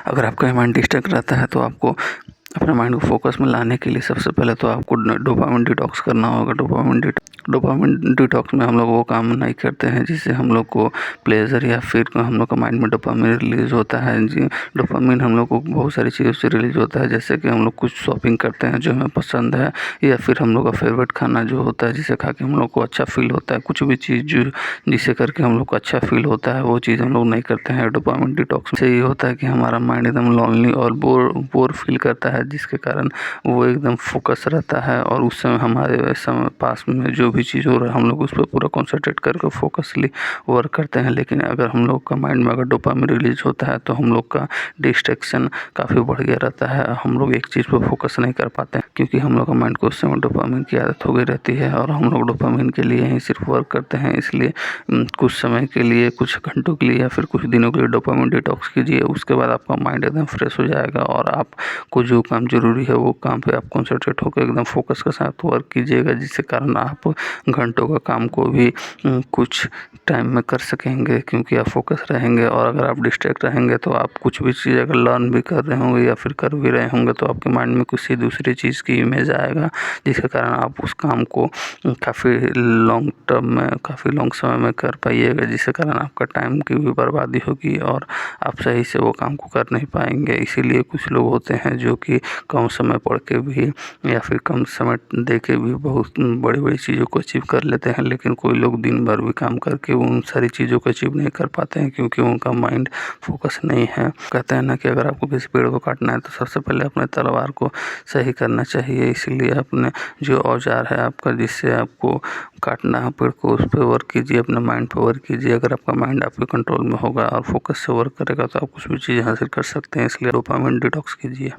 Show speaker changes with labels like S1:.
S1: अगर आपका mind distract रहता है तो आपको अपने माइंड को फोकस में लाने के लिए सबसे पहले तो आपको डोपामिन डिटॉक्स करना होगा। डोपामिन डिटॉक्स में हम लोग वो काम नहीं करते हैं जिससे हम लोग को प्लेज़र या फिर हम लोग का माइंड में डोपामिन रिलीज़ होता है। जी, डोपामिन हम लोग को बहुत सारी चीज़ों से रिलीज़ होता है, जैसे कि हम लोग कुछ शॉपिंग करते हैं जो हमें पसंद है, या फिर हम लोग का फेवरेट खाना जो होता है जिसे खा के हम लोग को अच्छा फ़ील होता है। कुछ भी चीज़ जो जिसे करके हम लोग को अच्छा फ़ील होता है वो चीज़ हम लोग नहीं करते हैं। डोपामिन डिटॉक्स से ये होता है कि हमारा माइंड एकदम लोनली और बोर फील करता है, जिसके कारण वो एकदम फोकस रहता है और उस समय हमारे समय पास में जो भी चीज़ हो रहा है हम लोग उस पर पूरा कॉन्सेंट्रेट करके फोकसली वर्क करते हैं। लेकिन अगर हम लोग का माइंड में अगर डोपामिन रिलीज होता है तो हम लोग का डिस्ट्रैक्शन काफ़ी बढ़ गया रहता है। हम लोग एक चीज़ पर फोकस नहीं कर पाते हैं क्योंकि हम लोग का माइंड को उस समय डोपामिन की आदत हो गई रहती है और हम लोग डोपामिन के लिए ही सिर्फ वर्क करते हैं। इसलिए कुछ समय के लिए, कुछ घंटों के लिए या फिर कुछ दिनों के लिए डोपामिन डिटॉक्स कीजिए। उसके बाद आपका माइंड एकदम फ्रेश हो जाएगा और आपको जो काम ज़रूरी है वो काम पे आप कॉन्सेंट्रेट होकर एकदम फोकस के साथ वर्क कीजिएगा, जिससे कारण आप घंटों का काम को भी कुछ टाइम में कर सकेंगे क्योंकि आप फोकस रहेंगे। और अगर आप डिस्ट्रैक्ट रहेंगे तो आप कुछ भी चीज़ अगर लर्न भी कर रहे होंगे या फिर कर भी रहे होंगे तो आपके माइंड में किसी दूसरी चीज़ की इमेज आएगा, जिसके कारण आप उस काम को काफ़ी लॉन्ग टर्म में, काफ़ी लॉन्ग समय में कर पाइएगा, जिसके कारण आपका टाइम की भी बर्बादी होगी और आप सही से वो काम को कर नहीं पाएंगे। इसीलिए कुछ लोग होते हैं जो कि कम समय पढ़ के भी या फिर कम समय दे के भी बहुत बड़ी बड़ी चीज़ों को अचीव कर लेते हैं, लेकिन कोई लोग दिन भर भी काम करके उन सारी चीज़ों को अचीव नहीं कर पाते हैं क्योंकि उनका माइंड फोकस नहीं है। कहते हैं ना कि अगर आपको किसी पेड़ को काटना है तो सबसे पहले अपने तलवार को सही करना चाहिए। इसीलिए अपने जो औजार है आपका जिससे आपको काटना है पेड़ को, उस पर वर्क कीजिए, अपने माइंड पर वर्क कीजिए। अगर आपका माइंड आपके कंट्रोल में होगा और फोकस से वर्क करेगा तो आप कुछ भी चीज़ हासिल कर सकते हैं। इसलिए डोपामिन डिटॉक्स कीजिए।